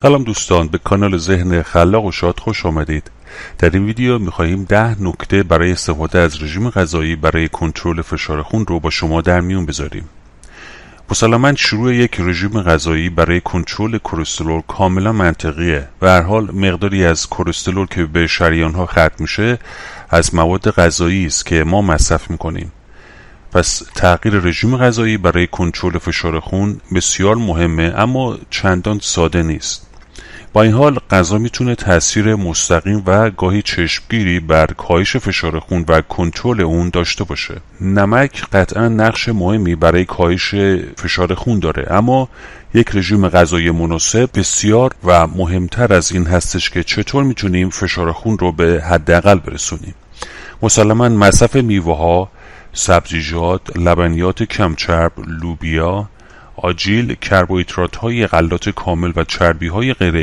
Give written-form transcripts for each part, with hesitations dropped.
سلام دوستان، به کانال ذهن خلاق و شاد خوش آمدید. در این ویدیو می‌خواهیم 10 نکته برای استفاده از رژیم غذایی برای کنترل فشار خون رو با شما در میون بذاریم. مسلماً شروع یک رژیم غذایی برای کنترل کلسترول کاملا منطقیه و هر حال مقداری از کلسترول که به شریان‌ها ختم میشه از مواد غذایی است که ما مصرف می‌کنیم. پس تغییر رژیم غذایی برای کنترل فشار خون بسیار مهمه، اما چندان ساده نیست. با این حال غذا میتونه تاثیر مستقیم و گاهی چشمگیری بر کاهش فشار خون و کنترل اون داشته باشه. نمک قطعا نقش مهمی برای کاهش فشار خون داره، اما یک رژیم غذایی مناسب بسیار و مهمتر از این هستش که چطور میتونیم فشار خون رو به حداقل برسونیم. مسلماً مصرف میوه‌ها، سبزیجات، لبنیات کمچرب، لوبیا، آجیل، کربوهیدرات‌های غلات کامل و چربی‌های غیر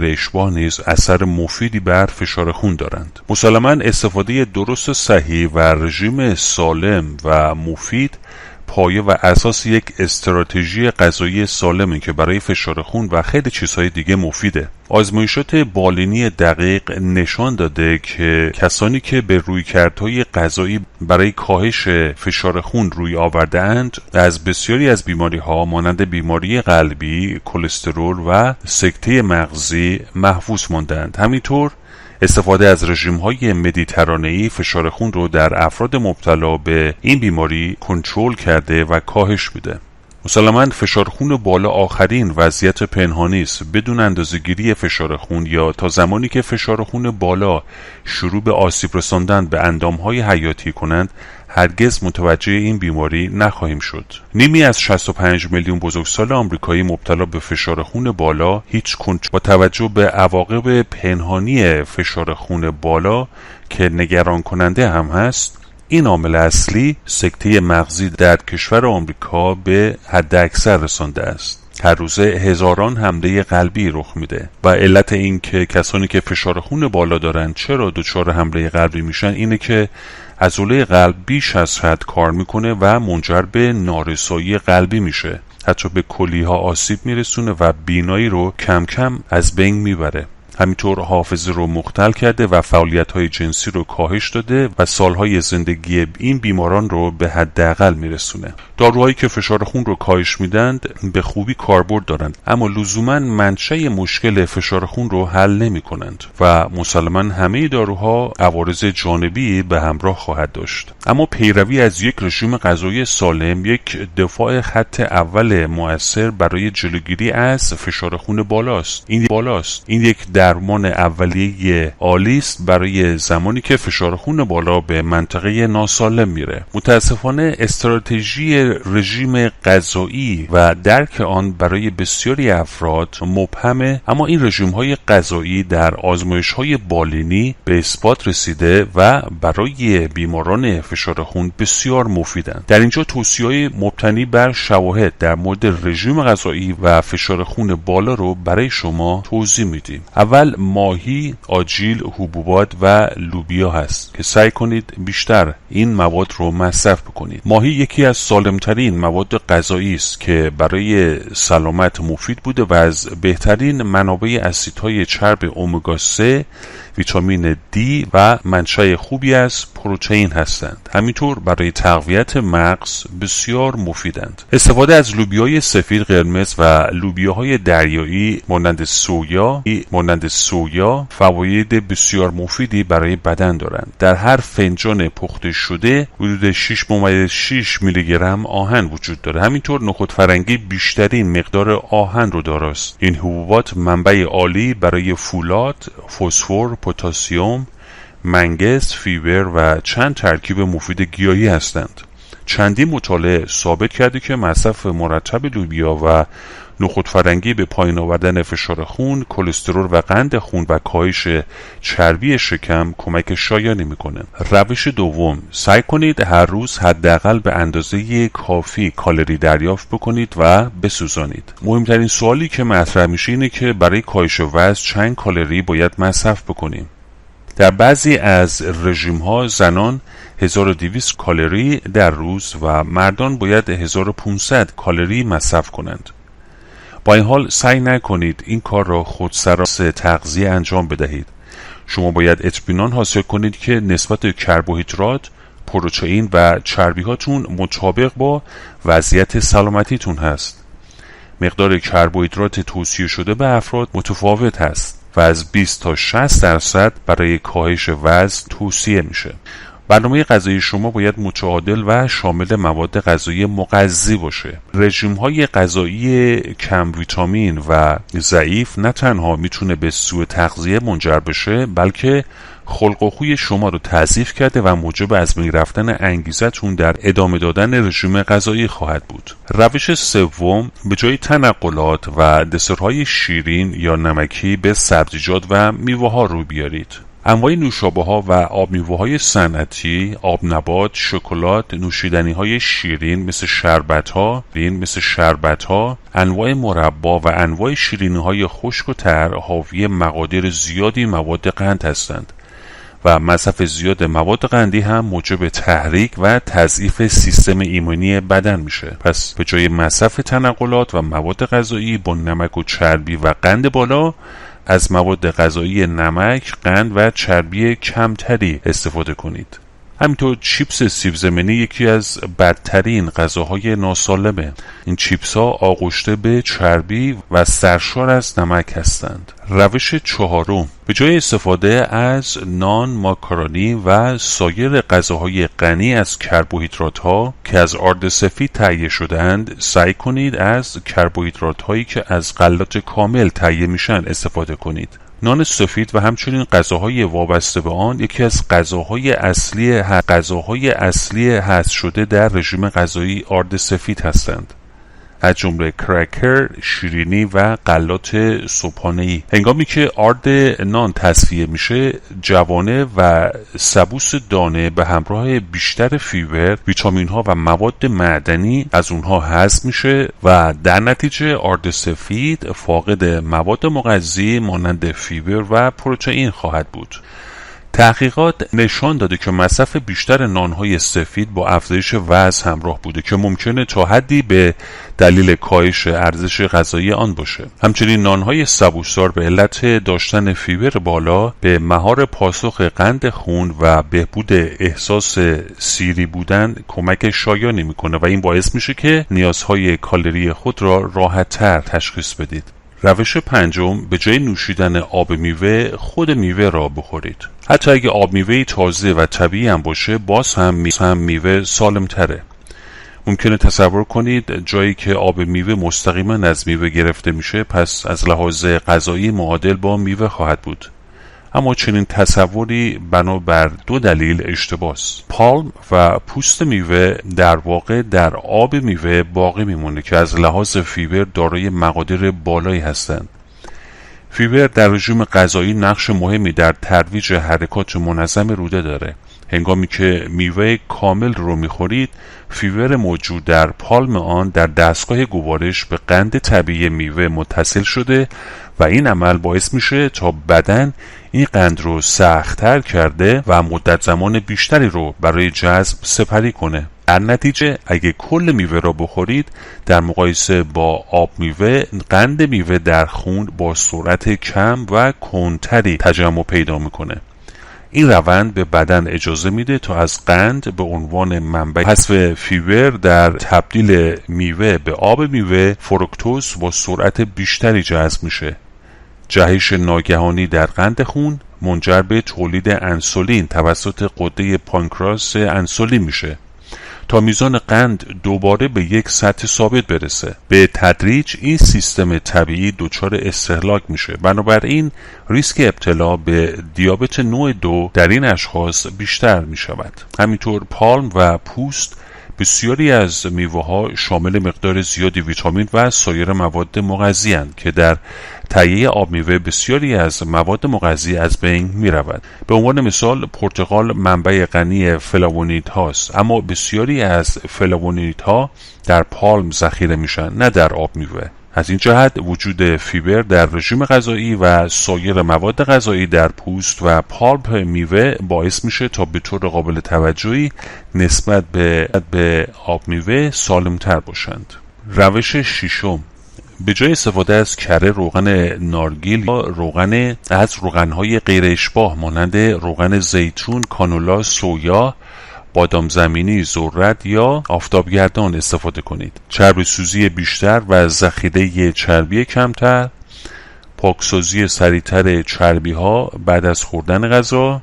اشباع نیز اثر مفیدی بر فشار خون دارند. مسلماً استفاده درست و صحیح و رژیم سالم و مفید پایه و اساس یک استراتژی غذایی سالمه که برای فشار خون و خیلی چیزهای دیگه مفیده. آزمایشات بالینی دقیق نشان داده که کسانی که به رویکردهای غذایی برای کاهش فشار خون روی آورده‌اند از بسیاری از بیماری‌ها مانند بیماری قلبی، کلسترول و سکته مغزی محفوظ ماندند. همینطور استفاده از رژیم‌های مدیترانه‌ای فشار خون رو در افراد مبتلا به این بیماری کنترل کرده و کاهش میده. مسلماً فشار خون بالا آخرین وضعیت پنهانی است. بدون اندازه‌گیری فشار خون یا تا زمانی که فشار خون بالا شروع به آسیب رساندن به اندام‌های حیاتی کنند هرگز متوجه این بیماری نخواهیم شد. نیمی از 65 میلیون بزرگسال آمریکایی مبتلا به فشار خون بالا هیچ کنترل با توجه به عواقب پنهانی فشار خون بالا که نگران کننده هم هست، این عامل اصلی سکته مغزی در کشور آمریکا به حد اکثر رسانده است. هر روزه هزاران حمله قلبی رخ میده و علت این که کسانی که فشار خون بالا دارن چرا دچار حمله قلبی میشن اینه که عضله قلب بیش از حد کار میکنه و منجر به نارسایی قلبی میشه، حتی به کلیه‌ها آسیب میرسونه و بینایی رو کم کم از بین میبره. همینطور حافظه رو مختل کرده و فعالیت‌های جنسی رو کاهش داده و سالهای زندگی این بیماران رو به حداقل میرسونه. داروهایی که فشار خون رو کاهش میدند به خوبی کاربرد دارند، اما لزوماً منشأ مشکل فشار خون رو حل نمی‌کنند و مسلماً همه داروها عوارض جانبی به همراه خواهد داشت. اما پیروی از یک رژیم غذایی سالم یک دفاع خط اول مؤثر برای جلوگیری از فشار خون بالاست. این یک درمان اولیه عالی است برای زمانی که فشار خون بالا به منطقه ناسالم میره. متاسفانه استراتژی رژیم غذایی و درک آن برای بسیاری افراد مبهمه، اما این رژیم‌های غذایی در آزمایش‌های بالینی به اثبات رسیده و برای بیماران فشار خون بسیار مفیدند. در اینجا توصیه‌های مبتنی بر شواهد در مورد رژیم غذایی و فشار خون بالا رو برای شما توضیح میدیم. اول ماهی، آجیل، حبوبات و لوبیا هست که سعی کنید بیشتر این مواد رو مصرف بکنید. ماهی یکی از سالمترین مواد غذایی است که برای سلامت مفید بوده و از بهترین منابع اسیدهای چرب امگا 3، ویتامین دی و منشأ خوبی از پروتئین هستند. همینطور برای تقویت مغز بسیار مفیدند. استفاده از لوبیای سفید، قرمز و لوبیاهای دریایی مانند سویا فواید بسیار مفیدی برای بدن دارند. در هر فنجان پخته شده حدود 6.6 میلی گرم آهن وجود داره. همینطور نخود فرنگی بیشترین مقدار آهن رو داراست. این حبوبات منبع عالی برای فولاد، فسفر، پتاسیم، منگنز، فیبر و چند ترکیب مفید گیاهی هستند. چندین مطالعه ثابت کرده که مصرف مرتب لوبیا و نخود فرنگی به پایین آوردن فشار خون، کلسترول و قند خون و کاهش چربی شکم کمک شایانی میکنه. روش دوم، سعی کنید هر روز حداقل به اندازه کافی کالری دریافت بکنید و بسوزانید. مهمترین سوالی که مطرح میشه اینه که برای کاهش وزن چند کالری باید مصرف بکنیم. در بعضی از رژیم‌ها زنان 1200 کالری در روز و مردان باید 1500 کالری مصرف کنند. با این حال سعی نکنید این کار را خودسراز تغذیه انجام بدهید. شما باید اطمینان حاصل کنید که نسبت کربوهیدرات، پروتئین و چربی هاتون مطابق با وضعیت سلامتیتون هست. مقدار کربوهیدرات توصیه شده به افراد متفاوت هست و از 20 تا 60% برای کاهش وزن توصیه میشه. برنامه غذایی شما باید متعادل و شامل مواد غذایی مغذی باشه. رژیم‌های غذایی کم ویتامین و ضعیف نه تنها میتونه به سوء تغذیه منجر بشه، بلکه خلق و خوی شما رو تضعیف کرده و موجب از بین رفتن انگیزتون در ادامه دادن رژیم غذایی خواهد بود. روش سوم، به جای تنقلات و دسرهای شیرین یا نمکی به سبزیجات و میوه‌ها رو بیارید. انواع نوشابه‌ها و آب میوه‌های صنعتی، آب نبات، شکلات، نوشیدنی‌های شیرین مثل شربت‌ها، انواع مربا و انواع شیرینی‌های خشک و تر حاوی مقادیر زیادی مواد قند هستند و مصرف زیاد مواد قندی هم موجب تحریک و تضعیف سیستم ایمنی بدن میشه. پس به جای مصرف تنقلات و مواد غذایی با نمک و چربی و قند بالا، از مواد غذایی نمک، قند و چربی کمتری استفاده کنید. همینطور چیپس سیب زمینی یکی از بدترین غذاهای ناسالمه. این چیپس ها آغشته به چربی و سرشار از نمک هستند. روش چهارم، به جای استفاده از نان، ماکارونی و سایر غذاهای غنی از کربوهیدرات ها که از آرد سفید تهیه شده‌اند، سعی کنید از کربوهیدرات هایی که از غلات کامل تهیه میشن استفاده کنید. نان سفید و همچنین غذاهای وابسته به آن یکی از غذاهای اصلی حذف شده در رژیم غذایی آرد سفید هستند، از جمله کرکر، شیرینی و غلات صبحانه‌ای. هنگامی که آرد نان تصفیه میشه، جوانه و سبوس دانه به همراه بیشتر فیبر، ویتامین ها و مواد معدنی از اونها حذف میشه و در نتیجه آرد سفید فاقد مواد مغذی مانند فیبر و پروتئین خواهد بود. تحقیقات نشان داده که مصرف بیشتر نانهای سفید با افزایش وزن همراه بوده که ممکنه تا حدی به دلیل کاهش ارزش غذایی آن باشه. همچنین نانهای سبوسدار به علت داشتن فیبر بالا به مهار پاسخ قند خون و بهبود احساس سیری بودن کمک شایانی میکنه و این باعث میشه که نیازهای کالری خود را راحت‌تر تشخیص بدید. روش پنجم، به جای نوشیدن آب میوه، خود میوه را بخورید. حتی اگه آب میوه تازه و طبیعی هم باشه، باز هم میوه سالم تره. ممکنه تصور کنید جایی که آب میوه مستقیما از میوه گرفته میشه، پس از لحاظ غذایی معادل با میوه خواهد بود. اما چنین تصوری بنابر دو دلیل اشتباهه. پالم و پوست میوه در واقع در آب میوه باقی میمونه که از لحاظ فیبر دارای مقادیر بالایی هستند. فیبر در رژیم غذایی نقش مهمی در ترویج حرکات منظم روده داره. هنگامی که میوه کامل رو میخورید، فیبر موجود در پالم آن در دستگاه گوارش به قند طبیعی میوه متصل شده و این عمل باعث میشه تا بدن این قند رو سخت‌تر کرده و مدت زمان بیشتری رو برای جذب سپری کنه. در نتیجه اگه کل میوه را بخورید، در مقایسه با آب میوه، قند میوه در خون با سرعت کم و کندتری تجمع پیدا میکنه. این روند به بدن اجازه میده تا از قند به عنوان منبع حذف فیبر در تبدیل میوه به آب میوه، فرکتوز با سرعت بیشتری جذب میشه. جهش ناگهانی در قند خون منجر به تولید انسولین توسط غده پانکراس انسولین میشه تا میزان قند دوباره به یک سطح ثابت برسه. به تدریج این سیستم طبیعی دچار استهلاک میشه. بنابراین ریسک ابتلا به دیابت نوع 2 در این اشخاص بیشتر میشود. همینطور پالم و پوست بسیاری از میوه‌ها شامل مقدار زیادی ویتامین و سایر مواد مغذی اند که در تهیه آب میوه بسیاری از مواد مغذی از بین می رود. به عنوان مثال پرتقال منبع غنی فلاوونیدهاست، اما بسیاری از فلاوونیدها در پالم ذخیره میشن، نه در آب میوه. از این جهت وجود فیبر در رژیم غذایی و سایر مواد غذایی در پوست و پالپ میوه باعث میشه تا به طور قابل توجهی نسبت به آب میوه سالمتر باشند. روش ششم، به جای استفاده از کره، روغن نارگیل یا روغنهای غیر اشباع مانند روغن زیتون، کانولا، سویا، بادام زمینی، ذرت یا آفتابگردان استفاده کنید. چربی سوزی بیشتر و ذخیره چربی کمتر، پاکسازی سریعتر چربی ها بعد از خوردن غذا،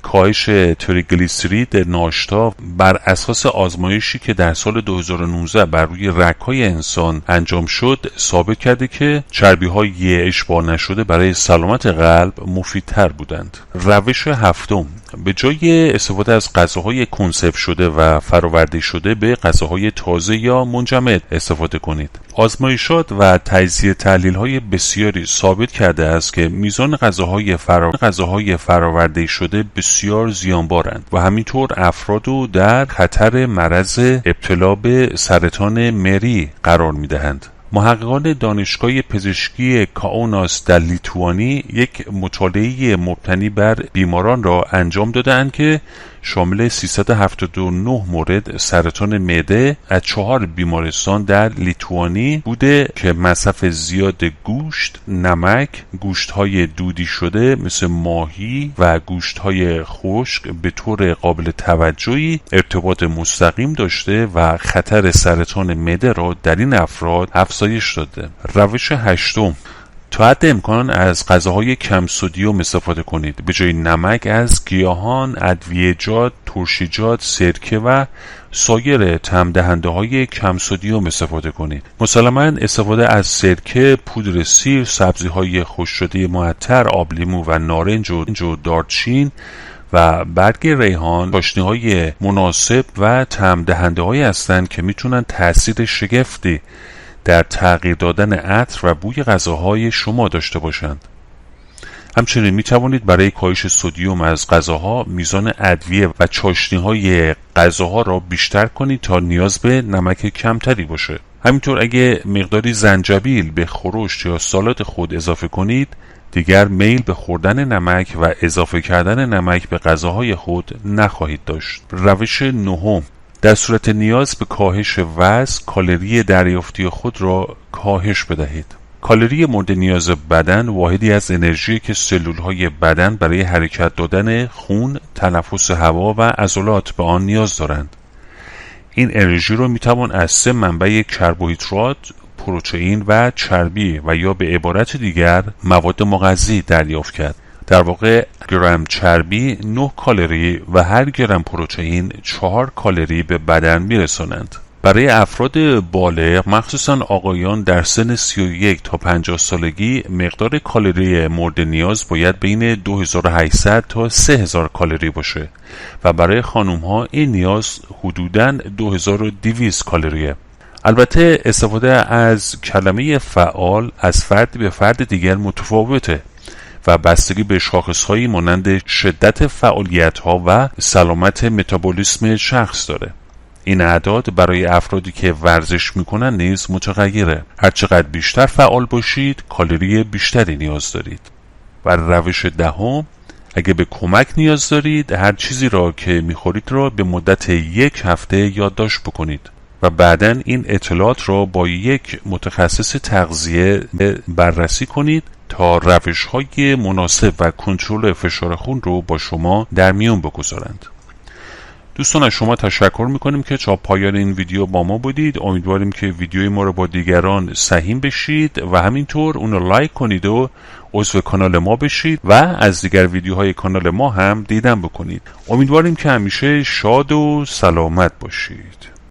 کاهش تریگلیسیرید ناشتا. بر اساس آزمایشی که در سال 2019 بر روی رگ‌های انسان انجام شد ثابت کرده که چربی‌های اشباع نشده برای سلامت قلب مفیدتر بودند. روش هفتم، به جای استفاده از غذاهای کنسرو شده و فرآورده شده به غذاهای تازه یا منجمد استفاده کنید. آزمایشات و تجزیه تحلیل‌های بسیاری ثابت کرده است که میزان غذاهای فرآورده شده بسیار زیانبارند و همینطور افراد رو در خطر مرض ابتلا به سرطان مری قرار می‌دهند. محققان دانشگاه پزشکی کاوناس در لیتوانی یک مطالعه مبتنی بر بیماران را انجام دادند که شامل 379 مورد سرطان معده از 4 بیمارستان در لیتوانی بوده که مصرف زیاد گوشت، نمک، گوشت‌های دودی شده مثل ماهی و گوشت‌های خشک به طور قابل توجهی ارتباط مستقیم داشته و خطر سرطان معده را در این افراد افزایش داده. روش هشتم، تا حد امکان از غذاهای کم سدیم استفاده کنید. به جای نمک از گیاهان، ادویه‌جات، ترشیجات، سرکه و سایر طعم دهنده های کم سدیم استفاده کنید. مسلماً استفاده از سرکه، پودر سیر، سبزی های خشک شده معطر، آب لیمو و نارنج و دارچین و برگ ریحان چاشنی‌های مناسب و طعم دهنده هایی هستند که میتونن تاثیر شگفتی در تغییر دادن عطر و بوی غذاهای شما داشته باشند. همچنین می توانید برای کاهش سدیم از غذاها میزان ادویه و چاشنی‌های غذاها را بیشتر کنید تا نیاز به نمک کمتری باشه. همینطور اگه مقداری زنجبیل به خورشت یا سالاد خود اضافه کنید، دیگر میل به خوردن نمک و اضافه کردن نمک به غذاهای خود نخواهید داشت. روش نهم، در صورت نیاز به کاهش وزن کالری دریافتی خود را کاهش بدهید. کالری مورد نیاز بدن واحدی از انرژی که سلولهای بدن برای حرکت دادن خون، تنفس هوا و عضلات به آن نیاز دارند. این انرژی را میتوان از 3 منبع کربوهیدرات، پروتئین و چربی و یا به عبارت دیگر مواد مغذی دریافت کرد. در واقع گرم چربی 9 کالری و هر گرم پروتئین 4 کالری به بدن میرسانند. برای افراد بالغ مخصوصا آقایان در سن 31 تا 50 سالگی مقدار کالری مورد نیاز باید بین 2800 تا 3000 کالری باشه و برای خانم ها این نیاز حدوداً 2200 کالریه. البته استفاده از کلمه فعال از فرد به فرد دیگر متفاوته و بستگی به شاخصهایی مانند شدت فعالیت‌ها و سلامت متابولیسم شخص داره. این اعداد برای افرادی که ورزش میکنن نیز متغیره. هرچقدر بیشتر فعال باشید کالری بیشتری نیاز دارید. و روش دهم، اگه به کمک نیاز دارید هر چیزی را که میخورید را به مدت 1 هفته یادداشت بکنید و بعداً این اطلاعات را با یک متخصص تغذیه بررسی کنید تا روش‌های مناسب و کنترل فشار خون رو با شما در میون بگذارند. دوستان از شما تشکر میکنیم که تا پایان این ویدیو با ما بودید. امیدواریم که ویدیوی ما رو با دیگران سهیم بشید و همینطور اون رو لایک کنید و عضو کانال ما بشید و از دیگر ویدیوهای کانال ما هم دیدن بکنید. امیدواریم که همیشه شاد و سلامت باشید.